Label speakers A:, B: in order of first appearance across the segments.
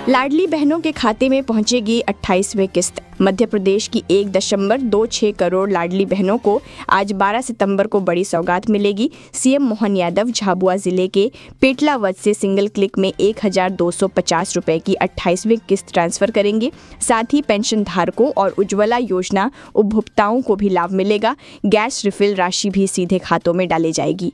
A: लाडली बहनों के खाते में पहुंचेगी 28वीं किस्त। मध्य प्रदेश की 1.26 करोड़ लाडली बहनों को आज 12 सितंबर को बड़ी सौगात मिलेगी। सीएम मोहन यादव झाबुआ जिले के पेटलावद से सिंगल क्लिक में 1250 रुपए की 28वीं किस्त ट्रांसफर करेंगे। साथ ही पेंशन धारकों और उज्ज्वला योजना उपभोक्ताओं को भी लाभ मिलेगा। गैस रिफिल राशि भी सीधे खातों में डाली जाएगी।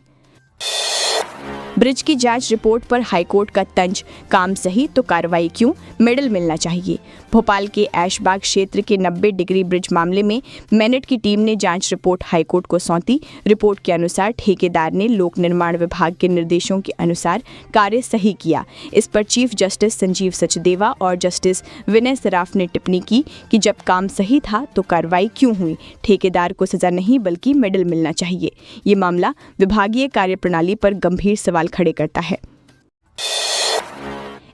A: ब्रिज की जांच रिपोर्ट पर हाईकोर्ट का तंज, काम सही तो कार्रवाई क्यों, मेडल मिलना चाहिए। भोपाल के ऐशबाग क्षेत्र के 90 डिग्री ब्रिज मामले में मेनेट की टीम ने जांच रिपोर्ट हाईकोर्ट को सौंपी। रिपोर्ट के अनुसार ठेकेदार ने लोक निर्माण विभाग के निर्देशों के अनुसार कार्य सही किया। इस पर चीफ जस्टिस संजीव सचदेवा और जस्टिस विनय सराफ ने टिप्पणी की कि जब काम सही था तो कार्रवाई क्यों हुई। ठेकेदार को सजा नहीं बल्कि मेडल मिलना चाहिए। ये मामला विभागीय कार्यप्रणाली पर गंभीर सवाल खड़े करता है।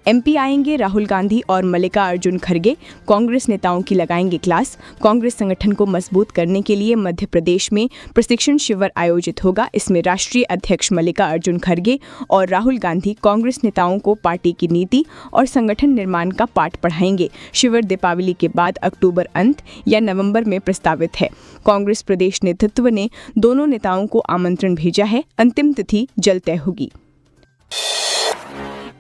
A: एमपी आएंगे राहुल गांधी और मल्लिकार्जुन खड़गे, कांग्रेस नेताओं की लगाएंगे क्लास। कांग्रेस संगठन को मजबूत करने के लिए मध्य प्रदेश में प्रशिक्षण शिविर आयोजित होगा। इसमें राष्ट्रीय अध्यक्ष मल्लिकार्जुन खड़गे और राहुल गांधी कांग्रेस नेताओं को पार्टी की नीति और संगठन निर्माण का पाठ पढ़ाएंगे। शिविर दीपावली के बाद अक्टूबर अंत या नवंबर में प्रस्तावित है। कांग्रेस प्रदेश नेतृत्व ने दोनों नेताओं को आमंत्रण भेजा है। अंतिम तिथि जल्द तय होगी।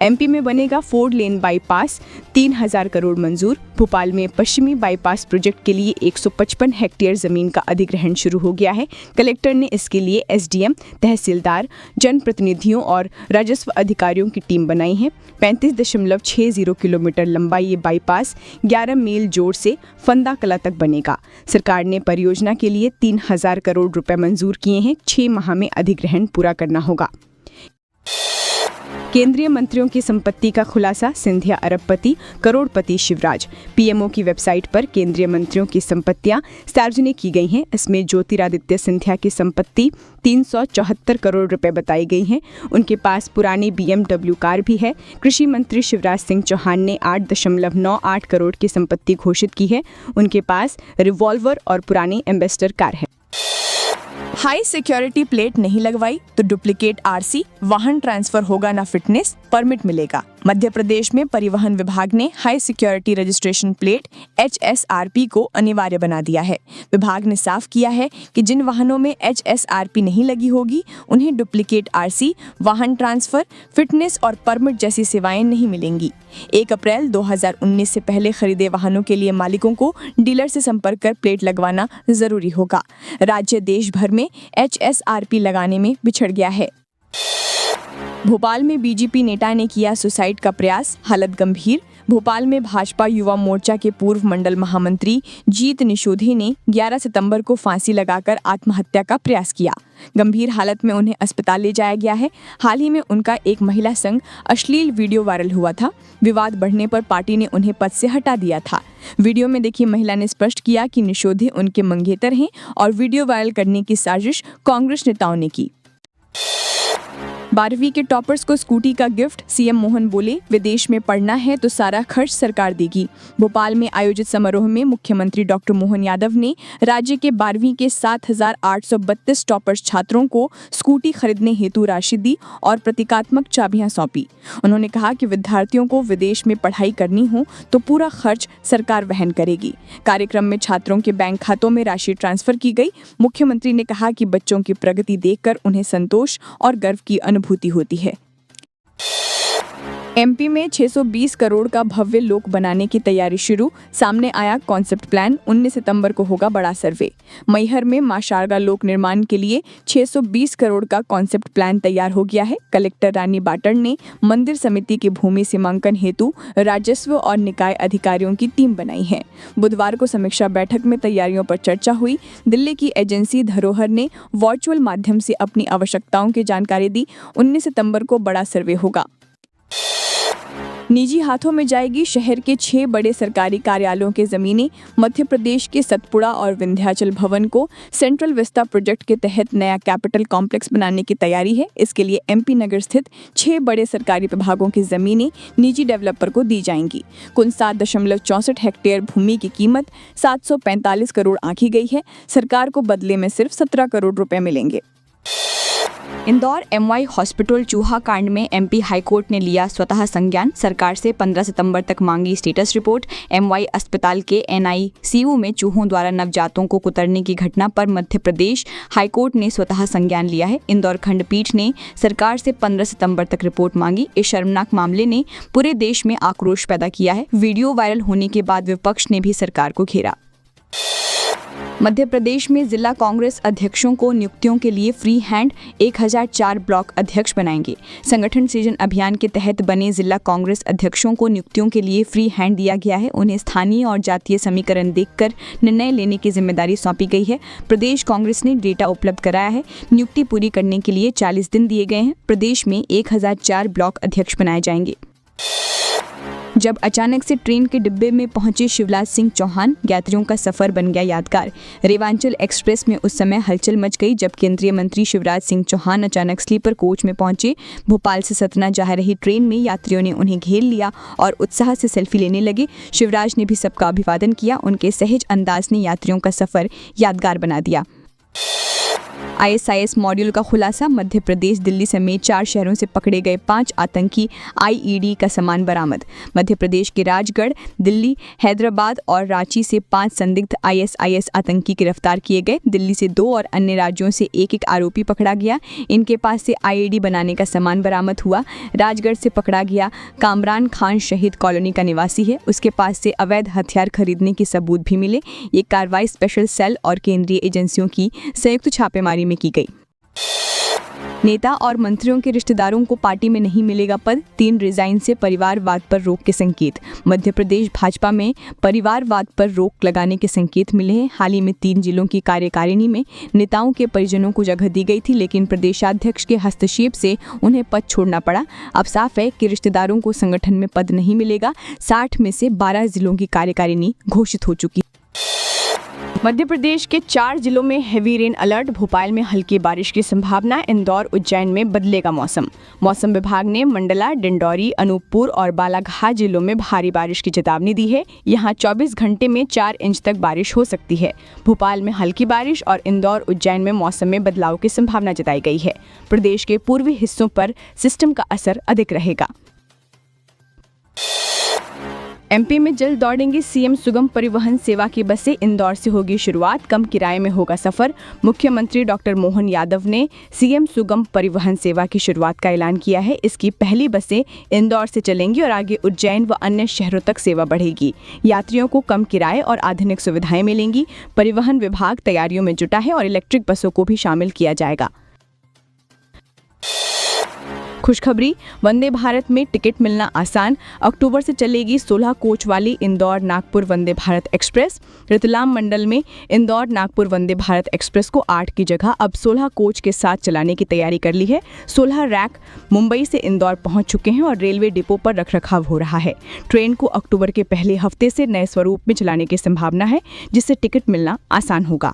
A: एमपी में बनेगा 4 लेन बाईपास, 3000 करोड़ मंजूर। भोपाल में पश्चिमी बाईपास प्रोजेक्ट के लिए 155 हेक्टेयर जमीन का अधिग्रहण शुरू हो गया है। कलेक्टर ने इसके लिए एसडीएम, तहसीलदार, जनप्रतिनिधियों और राजस्व अधिकारियों की टीम बनाई है। 35.60 किलोमीटर लंबा ये बाईपास 11 मील जोड़ से फंदा कला तक बनेगा। सरकार ने परियोजना के लिए 3000 करोड़ रुपए मंजूर किए हैं। 6 माह में अधिग्रहण पूरा करना होगा। केंद्रीय मंत्रियों की संपत्ति का खुलासा, सिंधिया अरबपति, करोड़पति शिवराज। पीएमओ की वेबसाइट पर केंद्रीय मंत्रियों की संपत्तियां सार्वजनिक की गई हैं। इसमें ज्योतिरादित्य सिंधिया की संपत्ति 374 करोड़ रुपए बताई गई हैं। उनके पास पुरानी BMW कार भी है। कृषि मंत्री शिवराज सिंह चौहान ने 8.98 करोड़ की संपत्ति घोषित की है। उनके पास रिवॉल्वर और पुरानी एम्बेसडर कार है। हाई सिक्योरिटी प्लेट नहीं लगवाई तो डुप्लीकेट आरसी, वाहन ट्रांसफर होगा ना फिटनेस, परमिट मिलेगा। मध्य प्रदेश में परिवहन विभाग ने high security registration plate HSRP को अनिवार्य बना दिया है। विभाग ने साफ किया है कि जिन वाहनों में HSRP नहीं लगी होगी उन्हें डुप्लीकेट आरसी, वाहन ट्रांसफर, फिटनेस और परमिट जैसी सेवाएं नहीं मिलेंगी। 1 अप्रैल 2019 से पहले खरीदे वाहनों के लिए मालिकों को डीलर से संपर्क कर प्लेट लगवाना जरूरी होगा। राज्य देश भर में HSRP लगाने में बिछड़ गया है। भोपाल में बीजेपी नेता ने किया सुसाइड का प्रयास, हालत गंभीर। भोपाल में भाजपा युवा मोर्चा के पूर्व मंडल महामंत्री जीत निषोधे ने 11 सितंबर को फांसी लगाकर आत्महत्या का प्रयास किया। गंभीर हालत में उन्हें अस्पताल ले जाया गया है। हाल ही में उनका एक महिला संग अश्लील वीडियो वायरल हुआ था। विवाद बढ़ने पर पार्टी ने उन्हें पद से हटा दिया था। वीडियो में देखी महिला ने स्पष्ट किया कि निषोधे उनके मंगेतर हैं और वीडियो वायरल करने की साजिश कांग्रेस नेताओं ने की। 12वीं के टॉपर्स को स्कूटी का गिफ्ट, सीएम मोहन बोले विदेश में पढ़ना है तो सारा खर्च सरकार देगी। भोपाल में आयोजित समारोह में मुख्यमंत्री डॉक्टर मोहन यादव ने राज्य के 12वीं के 7,832 टॉपर्स छात्रों को स्कूटी खरीदने हेतु राशि दी और प्रतीकात्मक चाबियां सौंपी। उन्होंने कहा कि विद्यार्थियों को विदेश में पढ़ाई करनी हो तो पूरा खर्च सरकार वहन करेगी। कार्यक्रम में छात्रों के बैंक खातों में राशि ट्रांसफर की गई। मुख्यमंत्री ने कहा कि बच्चों की प्रगति देखकर उन्हें संतोष और गर्व की अनुभूति होती है। एमपी में 620 करोड़ का भव्य लोक बनाने की तैयारी शुरू, सामने आया कॉन्सेप्ट प्लान। 19 सितंबर को होगा बड़ा सर्वे। मैहर में मां शारदा लोक निर्माण के लिए 620 करोड़ का कॉन्सेप्ट प्लान तैयार हो गया है। कलेक्टर रानी बाटड़ ने मंदिर समिति की भूमि सीमांकन हेतु राजस्व और निकाय अधिकारियों की टीम बनाई है। बुधवार को समीक्षा बैठक में तैयारियों पर चर्चा हुई। दिल्ली की एजेंसी धरोहर ने वर्चुअल माध्यम से अपनी आवश्यकताओं की जानकारी दी। 19 सितंबर को बड़ा सर्वे होगा। निजी हाथों में जाएगी शहर के 6 बड़े सरकारी कार्यालयों के जमीनें। मध्य प्रदेश के सतपुड़ा और विंध्याचल भवन को सेंट्रल विस्ता प्रोजेक्ट के तहत नया कैपिटल कॉम्प्लेक्स बनाने की तैयारी है। इसके लिए एमपी नगर स्थित 6 बड़े सरकारी विभागों की जमीनें निजी डेवलपर को दी जाएंगी। कुल 7.64 हेक्टेयर भूमि की कीमत 745 करोड़ आंकी गई है। सरकार को बदले में सिर्फ 17 करोड़ रुपए मिलेंगे।
B: इंदौर एमवाई हॉस्पिटल चूहा कांड में एमपी हाईकोर्ट ने लिया स्वतः संज्ञान। सरकार से 15 सितंबर तक मांगी स्टेटस रिपोर्ट। एमवाई अस्पताल के एनआईसीयू में चूहों द्वारा नवजातों को कुतरने की घटना पर मध्य प्रदेश हाईकोर्ट ने स्वतः संज्ञान लिया है। इंदौर खंडपीठ ने सरकार से 15 सितंबर तक रिपोर्ट मांगी। इस शर्मनाक मामले ने पूरे देश में आक्रोश पैदा किया है। वीडियो वायरल होने के बाद विपक्ष ने भी सरकार को घेरा। मध्य प्रदेश में जिला कांग्रेस अध्यक्षों को नियुक्तियों के लिए फ्री हैंड 1004 ब्लॉक अध्यक्ष बनाएंगे। संगठन सृजन अभियान के तहत बने जिला कांग्रेस अध्यक्षों को नियुक्तियों के लिए फ्री हैंड दिया गया है। उन्हें स्थानीय और जातीय समीकरण देखकर निर्णय लेने की जिम्मेदारी सौंपी गई है। प्रदेश कांग्रेस ने डेटा उपलब्ध कराया है। नियुक्ति पूरी करने के लिए 40 दिन दिए गए हैं। प्रदेश में 1004 ब्लॉक अध्यक्ष बनाए जाएंगे। जब अचानक से ट्रेन के डिब्बे में पहुंचे शिवराज सिंह चौहान, यात्रियों का सफर बन गया यादगार। रेवांचल एक्सप्रेस में उस समय हलचल मच गई जब केंद्रीय मंत्री शिवराज सिंह चौहान अचानक स्लीपर कोच में पहुंचे। भोपाल से सतना जा रही ट्रेन में यात्रियों ने उन्हें घेर लिया और उत्साह से सेल्फी लेने लगे। शिवराज ने भी सबका अभिवादन किया। उनके सहज अंदाज ने यात्रियों का सफर यादगार बना दिया। ISIS मॉड्यूल का खुलासा। मध्य प्रदेश, दिल्ली समेत 4 शहरों से पकड़े गए 5 आतंकी IED का सामान बरामद। मध्य प्रदेश के राजगढ़, दिल्ली, हैदराबाद और रांची से 5 संदिग्ध ISIS आतंकी गिरफ्तार किए गए। दिल्ली से 2 और अन्य राज्यों से एक आरोपी पकड़ा गया। इनके पास से IED बनाने का सामान बरामद हुआ। राजगढ़ से पकड़ा गया कामरान खान शहीद कॉलोनी का निवासी है। उसके पास से अवैध हथियार खरीदने के सबूत भी मिले। ये कार्रवाई स्पेशल सेल और केंद्रीय एजेंसियों की संयुक्त छापेमारी में की गई। नेता और मंत्रियों के रिश्तेदारों को पार्टी में नहीं मिलेगा पद। 3 रिजाइन से परिवारवाद पर रोक के संकेत। मध्य प्रदेश भाजपा में परिवारवाद पर रोक लगाने के संकेत मिले हैं। हाल ही में 3 जिलों की कार्यकारिणी में नेताओं के परिजनों को जगह दी गई थी, लेकिन प्रदेशाध्यक्ष के हस्तक्षेप से उन्हें पद छोड़ना पड़ा। अब साफ है कि रिश्तेदारों को संगठन में पद नहीं मिलेगा। 60 में से 12 जिलों की कार्यकारिणी घोषित हो चुकी। मध्य प्रदेश के 4 जिलों में हेवी रेन अलर्ट। भोपाल में हल्की बारिश की संभावना। इंदौर, उज्जैन में बदलेगा मौसम। मौसम विभाग ने मंडला, डिंडौरी, अनूपपुर और बालाघाट जिलों में भारी बारिश की चेतावनी दी है। यहां 24 घंटे में 4 इंच तक बारिश हो सकती है। भोपाल में हल्की बारिश और इंदौर, उज्जैन में मौसम में बदलाव की संभावना जताई गई है। प्रदेश के पूर्वी हिस्सों पर सिस्टम का असर अधिक रहेगा। MP में जल्द दौड़ेंगी सीएम सुगम परिवहन सेवा की बसें। इंदौर से होगी शुरुआत। कम किराए में होगा सफर। मुख्यमंत्री डॉक्टर मोहन यादव ने सीएम सुगम परिवहन सेवा की शुरुआत का ऐलान किया है। इसकी पहली बसें इंदौर से चलेंगी और आगे उज्जैन व अन्य शहरों तक सेवा बढ़ेगी। यात्रियों को कम किराए और आधुनिक सुविधाएं मिलेंगी। परिवहन विभाग तैयारियों में जुटा है और इलेक्ट्रिक बसों को भी शामिल किया जाएगा। खुशखबरी, वंदे भारत में टिकट मिलना आसान। अक्टूबर से चलेगी 16 कोच वाली इंदौर नागपुर वंदे भारत एक्सप्रेस। रतलाम मंडल में इंदौर नागपुर वंदे भारत एक्सप्रेस को 8 की जगह अब 16 कोच के साथ चलाने की तैयारी कर ली है। 16 रैक मुंबई से इंदौर पहुंच चुके हैं और रेलवे डिपो पर रखरखाव हो रहा है। ट्रेन को अक्टूबर के पहले हफ्ते से नए स्वरूप में चलाने की संभावना है, जिससे टिकट मिलना आसान होगा।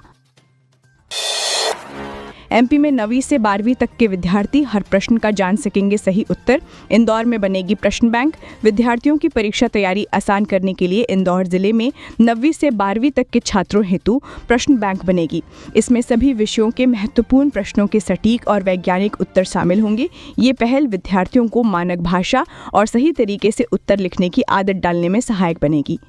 B: MP में 9वीं से 12वीं तक के विद्यार्थी हर प्रश्न का जान सकेंगे सही उत्तर। इंदौर में बनेगी प्रश्न बैंक। विद्यार्थियों की परीक्षा तैयारी आसान करने के लिए इंदौर जिले में 9वीं से 12वीं तक के छात्रों हेतु प्रश्न बैंक बनेगी। इसमें सभी विषयों के महत्वपूर्ण प्रश्नों के सटीक और वैज्ञानिक उत्तर शामिल होंगे। ये पहल विद्यार्थियों को मानक भाषा और सही तरीके से उत्तर लिखने की आदत डालने में सहायक बनेगी।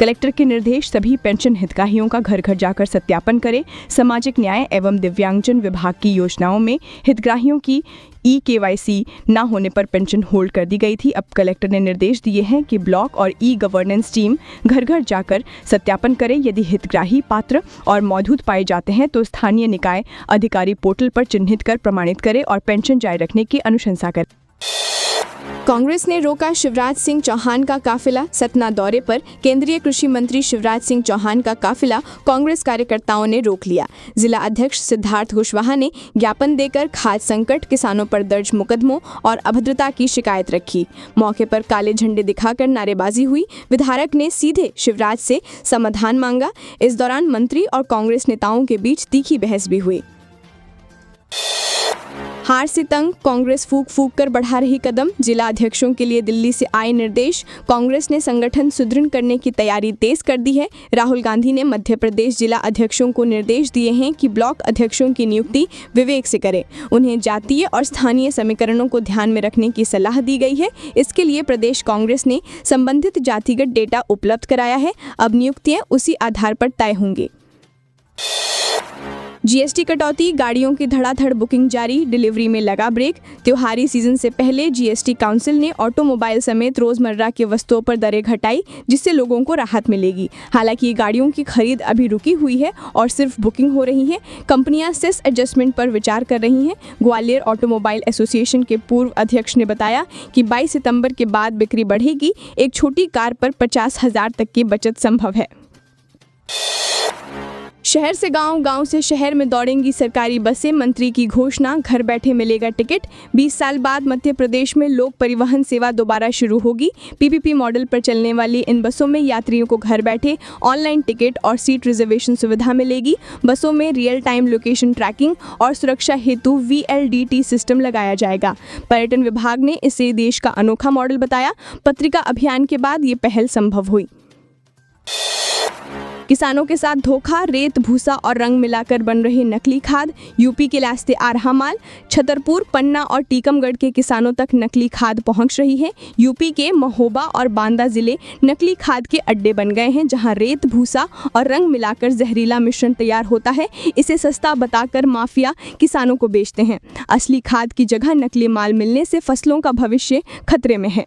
B: कलेक्टर के निर्देश, सभी पेंशन हितग्राहियों का घर घर जाकर सत्यापन करें। सामाजिक न्याय एवं दिव्यांगजन विभाग की योजनाओं में हितग्राहियों की EKYC न होने पर पेंशन होल्ड कर दी गई थी। अब कलेक्टर ने निर्देश दिए हैं कि ब्लॉक और गवर्नेंस टीम घर घर जाकर सत्यापन करें। यदि हितग्राही पात्र और मौजूद पाए जाते हैं तो स्थानीय निकाय अधिकारी पोर्टल पर चिन्हित कर प्रमाणित करें और पेंशन जारी रखने की अनुशंसा करें। कांग्रेस ने रोका शिवराज सिंह चौहान का काफिला। सतना दौरे पर केंद्रीय कृषि मंत्री शिवराज सिंह चौहान का काफिला कांग्रेस कार्यकर्ताओं ने रोक लिया। जिला अध्यक्ष सिद्धार्थ कुशवाहा ने ज्ञापन देकर खाद्य संकट, किसानों पर दर्ज मुकदमों और अभद्रता की शिकायत रखी। मौके पर काले झंडे दिखाकर नारेबाजी हुई। विधायक ने सीधे शिवराज से समाधान मांगा। इस दौरान मंत्री और कांग्रेस नेताओं के बीच तीखी बहस भी हुई। हार से तंग कांग्रेस फूंक फूंक कर बढ़ा रही कदम, जिला अध्यक्षों के लिए दिल्ली से आए निर्देश। कांग्रेस ने संगठन सुदृढ़ करने की तैयारी तेज कर दी है। राहुल गांधी ने मध्य प्रदेश जिला अध्यक्षों को निर्देश दिए हैं कि ब्लॉक अध्यक्षों की नियुक्ति विवेक से करें। उन्हें जातीय और स्थानीय समीकरणों को ध्यान में रखने की सलाह दी गई है। इसके लिए प्रदेश कांग्रेस ने संबंधित जातिगत डेटा उपलब्ध कराया है। अब नियुक्तियां उसी आधार पर तय होंगी। जीएसटी कटौती, गाड़ियों की धड़ाधड़ बुकिंग जारी, डिलीवरी में लगा ब्रेक। त्योहारी सीजन से पहले जीएसटी काउंसिल ने ऑटोमोबाइल समेत रोजमर्रा की वस्तुओं पर दरें घटाई, जिससे लोगों को राहत मिलेगी। हालांकि गाड़ियों की खरीद अभी रुकी हुई है और सिर्फ बुकिंग हो रही है। कंपनियां सेस एडजस्टमेंट पर विचार कर रही हैं। ग्वालियर ऑटोमोबाइल एसोसिएशन के पूर्व अध्यक्ष ने बताया कि 22 सितंबर के बाद बिक्री बढ़ेगी। एक छोटी कार पर 50,000 तक की बचत संभव है। शहर से गांव, गांव से शहर में दौड़ेंगी सरकारी बसें, मंत्री की घोषणा। घर बैठे मिलेगा टिकट। 20 साल बाद मध्य प्रदेश में लोक परिवहन सेवा दोबारा शुरू होगी। पीपीपी मॉडल पर चलने वाली इन बसों में यात्रियों को घर बैठे ऑनलाइन टिकट और सीट रिजर्वेशन सुविधा मिलेगी। बसों में रियल टाइम लोकेशन ट्रैकिंग और सुरक्षा हेतु VLDT सिस्टम लगाया जाएगा। पर्यटन विभाग ने इसे देश का अनोखा मॉडल बताया। पत्रिका अभियान के बाद ये पहल संभव हुई। किसानों के साथ धोखा, रेत, भूसा और रंग मिलाकर बन रही नकली खाद। यूपी के रास्ते आ रहा माल। छतरपुर, पन्ना और टीकमगढ़ के किसानों तक नकली खाद पहुंच रही है। यूपी के महोबा और बांदा जिले नकली खाद के अड्डे बन गए हैं, जहां रेत, भूसा और रंग मिलाकर जहरीला मिश्रण तैयार होता है। इसे सस्ता बताकर माफिया किसानों को बेचते हैं। असली खाद की जगह नकली माल मिलने से फसलों का भविष्य खतरे में है।